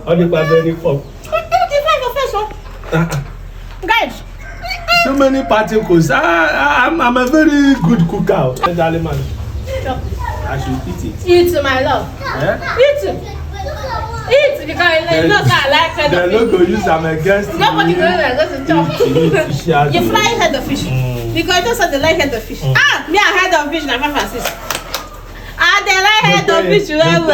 All the very fun. Guys. So many particles. I'm a very good cooker. Darling man. I should eat it. Eat, my love. Eat. Eat because you know I like head of fish. They're not going to use them against me. Nobody going to chop. You fry head of fish. Because you said they like head of fish. Me a head of fish na 5 and 6. They like head of fish well.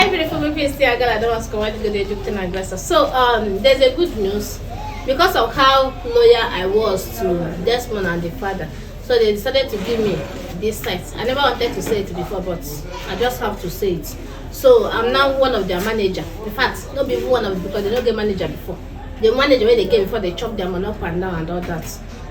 Every beautiful people still girl I don't want to come to the Egyptian aggressor. So there's a good news because of how loyal I was to Desmond and the father. So they decided to give me this site. I never wanted to say it before, but I just have to say it. So I'm now one of their manager. In fact, not even one of them because they don't get manager before. The manager where they get before they chop their money up and down and all that.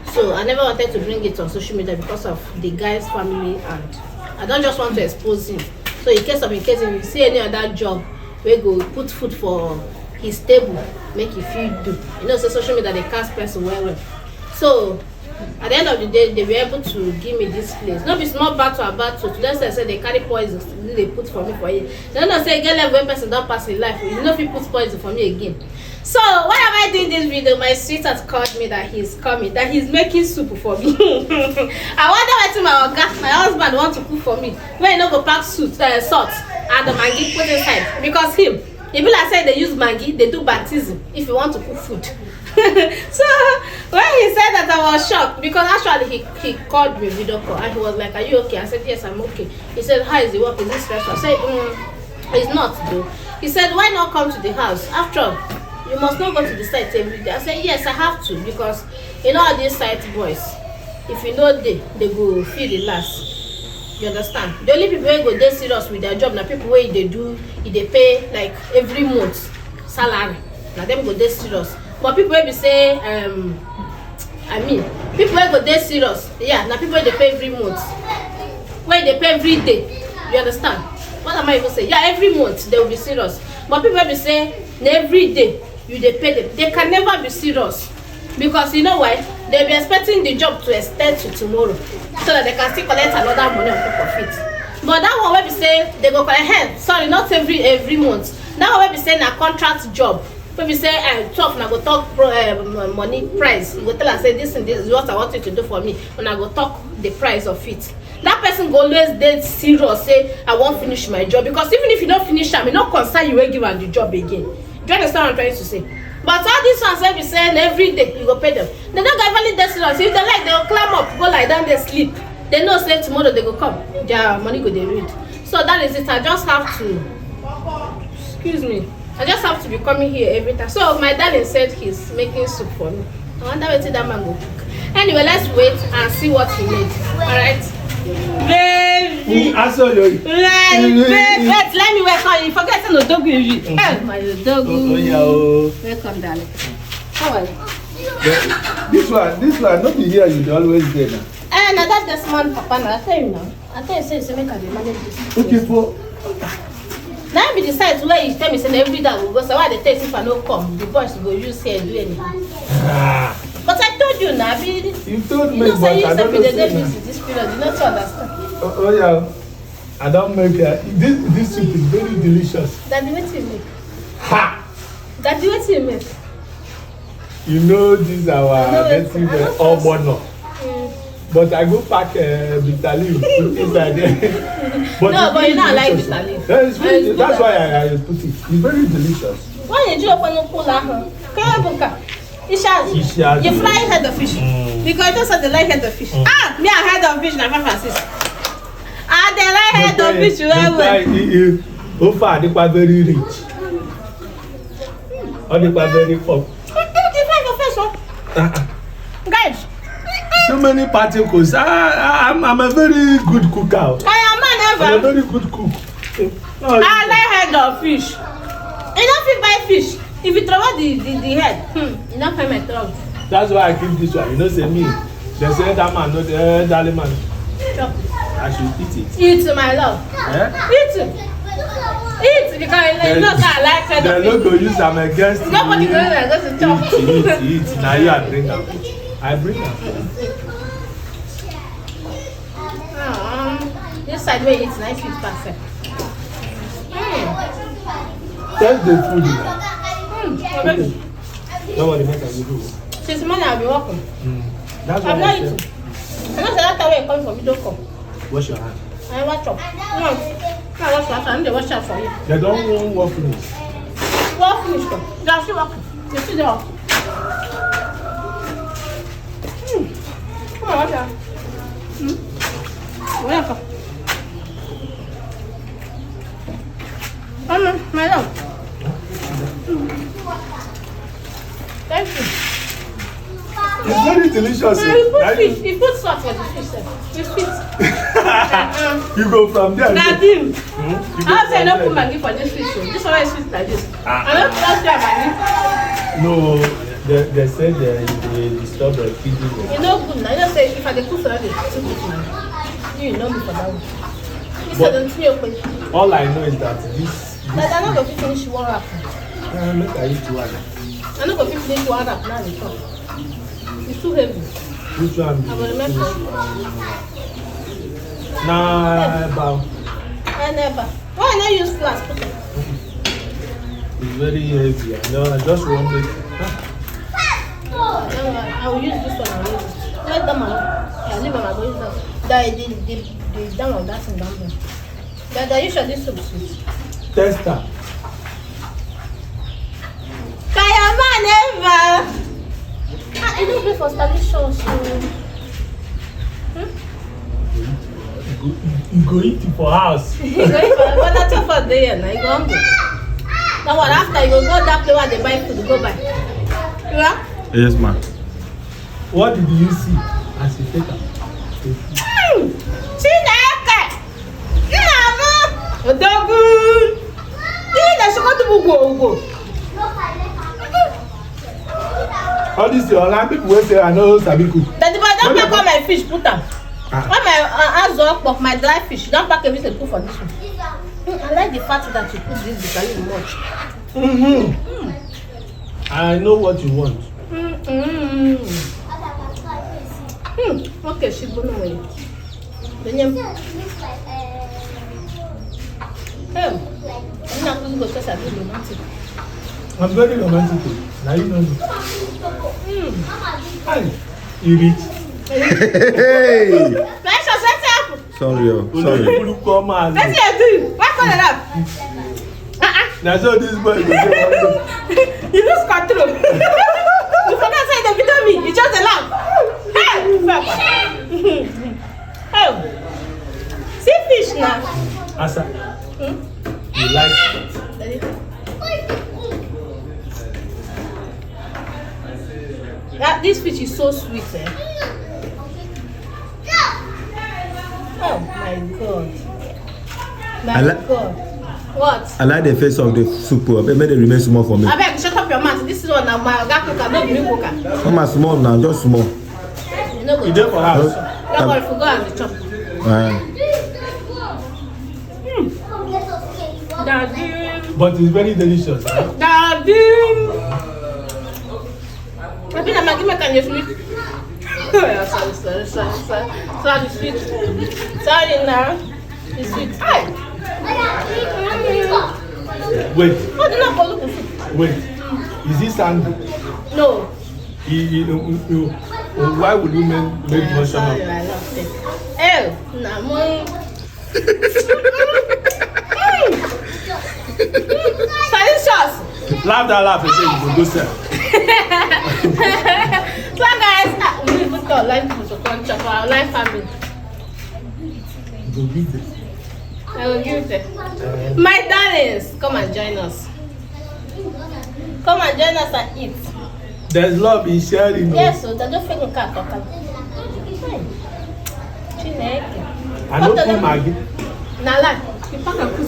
So I never wanted to bring it on social media because of the guy's family and I don't just want to expose him. So in case if you see any other job, we go put food for his table, make you feel do. You know, so social media they cast person well. So at the end of the day, they were able to give me this place. Not be small battle about to them say they carry poison, they put for me for you. They don't say get level when person don't pass in life. You know if you put poison for me again. So why am I doing this video? My sweetheart called me that he's coming, that he's making soup for me. I wonder what my husband want to cook for me. When you know go pack salt and the Maggi put inside. Because he be like say they use Maggi, they do baptism if you want to cook food. So when he said that I was shocked because actually he called me video call and he was like, "Are you okay?" I said, "Yes, I'm okay." He said, "How is the work? Is it stressful?" I said, "It's not though." He said, "Why not come to the house? After all, you must not go to the site every day." I said, "Yes, I have to because you know all these site boys, if you know they go feel the last. You understand? The only people who go dey serious with their job na people wey they pay like every month salary. Na them go dey serious. But people will be say, people will go dey serious. Yeah, now people they pay every month. Where they pay every day. You understand? What am I even saying? Yeah, every month they will be serious. But people will be say every day you they pay them. They can never be serious. Because you know why? They'll be expecting the job to extend to tomorrow. So that they can still collect another money on top of it. But that one will be say they go collect not every month. That one will be saying a contract job. When we say talk, I go talk money price. You go tell us say this and this is what I want you to do for me. When I go talk the price of it. That person go always dead serious say I won't finish my job because even if you don't finish them, it not concern you will give them the job again. Do you understand what I'm trying to say? But all these ones will be saying every day you go pay them. They don't get valid dead serious. If they like, they'll climb up, go lie down, they sleep. They know say tomorrow they go come. Their money go they read. So that is it. I just have to excuse me. I just have to be coming here every time. So my darling said he's making soup for me. I wonder what that man go cook. Anyway, let's wait and see what he made. Alright. Baby. Baby. Wait, let me welcome you. Forget to no dog you. My dog. Welcome, darling. How are you? This one, not be here, you always there now. Now that's Desmond Papa. Now I tell you now. I tell you say make I manage this. Okay, for now be the site where you tell me say every day will go. So why they tell if I no come, the boys go use here do anything. But I told you now, you told me, but I don't know. This period, you not to understand. Oh yeah, I don't make this soup is very delicious. Daddy, what you make? Ha! Daddy, what you make? You know this our native Obono. But I go pack bitter leaf, put inside there. But no, but you know I like bitter leaf. That's why I put it. It's very delicious. Why did you open the cooler? Isha, you fry head of fish. Because you said they like head of fish. Me a head of fish na 5 and 6. They like head of fish well. Ofa they are very rich. Or they are very full. Guys. So many particles. I'm a very good cooker. I'm a very good cook. I like head of fish. You don't fit buy fish. If you throw out the head, you don't find my throat. That's why I keep this one. You know, say me. They say that man, not the darling man. Chop. I should eat it. Eat, my love. Eat. Eat because you know I like head of fish. They're not going to use them against me. Nobody going to chop. Eat. Now you are bring them. I bring them. This side where it's nice, it's perfect. Test the food. Okay. Don't worry, make I give you. Since morning I've been walking. That's I'm what not I eating. said. I know that time you come from, you don't come. Wash your hand. I never chop. No. I wash your hand. I need to wash it for you. They don't work finish. Walk finish. They're still walking. You see them. Come on, wash your hand. Where come? My love. Thank you. It's very delicious. You put fish. You put salt for the fish. You fit. You go from there. Nadim. You go I'll say from no there. put Maggi for this fish. This one is sweet like this. I don't trust your Maggi. No, they said they disturb the feeding. You know good now. You know say if I dey cook for that, they too good now. You know me for that one. This one don't feel okay. All I know is that this. Like I'm not going to finish one wrap. Look at it one. I'm not going to finish one wrap now. It's too heavy. Which one? I will remember. Nah, about. I never. Why not use flask? Put it. It's very heavy. No, I just want it. I will use this one. Let them alone. I leave them. I go use that. The down of that and down there. That you should this soup sweet. Tester. Kayama never. I don't pay for Spanish sauce. You go eat it for house. You go eat for that's for there now. You go hungry. Now what after you go that place where they buy food, go buy. Yeah? Yes, ma'am. What did you see as you take it? Chineke! Nnamu! Odogu! Ihe na-eshikọta bụ ugwo. All these your land people will say I know sabi cook. But if I don't pack all my fish, put them. All my azu my dry fish, don't pack everything put for this one. I like the fact that you put this bitter much. I know what you want. Okay, she go away. The name. I'm not going to go because I do romantic. I'm very romantic. Now you know me. You rich. Hey! Precious, what's up? Sorry. Let's Let's do. What for that? That's how this boy is. You lose control. You forgot say the video me. You just a laugh. Hey, Papa. Oh, see fish now. Asa, you like it? This fish is so sweet, eh? Oh my God. My God. What? I like the face of the soup. I made it remain small for me. I beg, shut up your mouth. This is one of my oga cooker, not me cooker. Come on, small now, just small. You know You go there for house? don't worry, forgot and chop. Daddy. But it's very delicious. Right? Daddy. I think I'm going to make a sweet. Sorry, sweet. Sorry now. It's sweet. Wait. What do you not call it? Wait. Is this sandy? No. Why would you make mention Sorry, of? I love it. Oh, Namo. Delicious. Laugh that laugh and say you will go sell. So guys, we even got live food to come chop our live family. You will give it. I will give it. My darlings, come and join us. Come and join us and eat. There's love in sharing. Yes, so they don't fake a cat. Chineke. I don't put Maggi. Nala, you pack a put.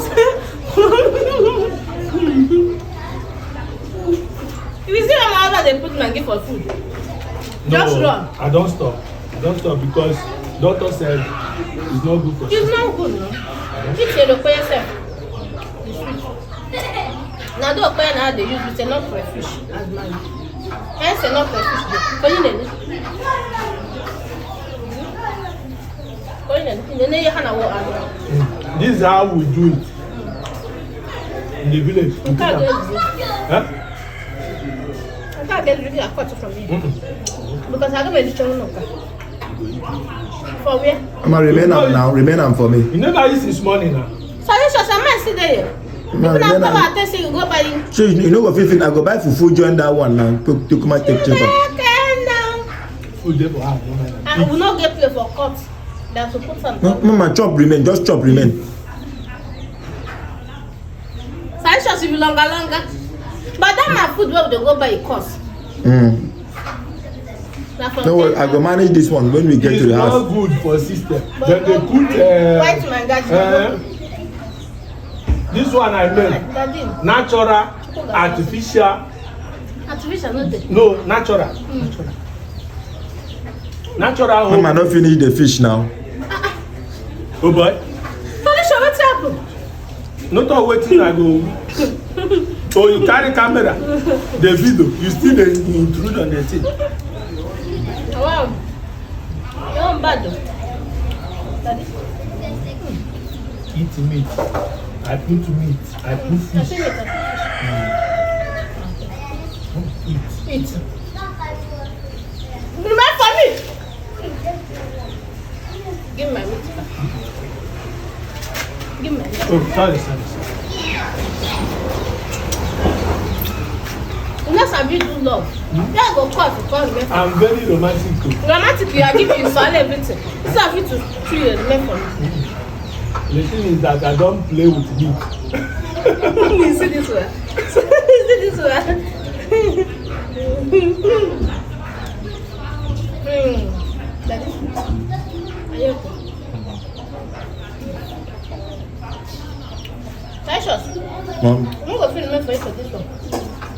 If you see how they put Maggi for food, just run. I don't stop. I don't stop because doctor said it's not good for It's not good, no. If you don't pay yourself, it's sweet. Now, the oil now they use it's enough for a fish as man. Hence, enough for a fish. But you know, this is how we do it. in the village. You can't get it. Huh? I can't get it. I cut it from here. Because I don't make the channel no car. For where? I'ma remain am now. Remain am for me. You never use this money now. So you should some man sit there. No, If you remain come am. out and say you go buy it. So you know what fit? I go buy fufu join that one now. To come and take check up. Okay, now. Food dey for house. And we will not get play for cut. That to put some. Mama chop remain. Just chop remain. So you should be longer. But that my food where they go buy it cost. No worry, I go manage this one when we get to the It's house. not good for system. Then they put White man got this one I made Daddy. natural, artificial. Artificial not there. No, natural. Natural. Mama no finish the fish now. Oh boy. So you should what's happen? No talk wetin I go. So you carry camera, the video, you still dey intrude on the thing. Wow. You're bad though. Daddy. Eat meat. I put meat. I put I fish. think it's Eat. Eat. Remember for me. Give me my meat back. Give me my meat. Oh, sorry. Unless I do love. Yeah, go call to call me. I'm very romantic too. Romantic, you are giving you all everything. It's not fit to treat you remain for me. The thing is that I don't play with meat. You see this one? You see this one? Daddy? Are you okay? Precious, Mom, I'm going to film for you for this one.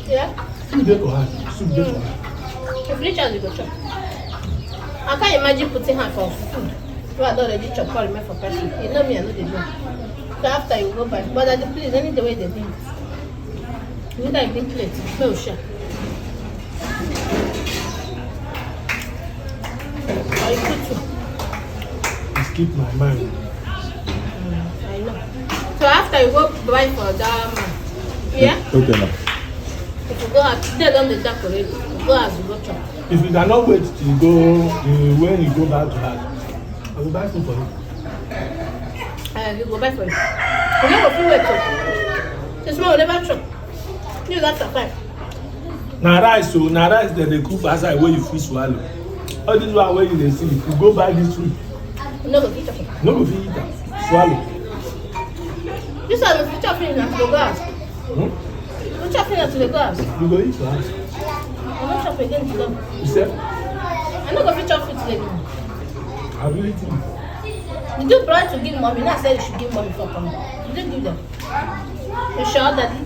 Yeah? Soup dey for house. Soup dey for house. If you chance, you go chop. I can't imagine putting her for food. You are already chop for me for person. You know me, I know they do. So after you go buy, but at the place, any the way they bring it. You like bring plate, no share. Or you put two. It keep my mind. I know. So after you go buy for that man, yeah? okay now. If you go out, they don't decorate. You go as you go chop. If you cannot wait till you go when you go back to house, I will buy food for you. You go buy for you. You never feel wait chop. This man will never chop. You got to fight. Na rice dem dey cook for outside wey you fit swallow. All this one wey you dey see, if you go buy this food, You no go fit chop. no go fit eat am, swallow. This one if you chop finish na to go house. You chop finish to the go house. You go eat for house. I no chop again to go. You say, I no go fit chop food today. I will eat it. Did you plan to give mommy? Now I said you should give mommy for coming. Did you give them? You sure, Daddy?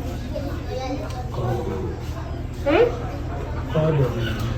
Call them.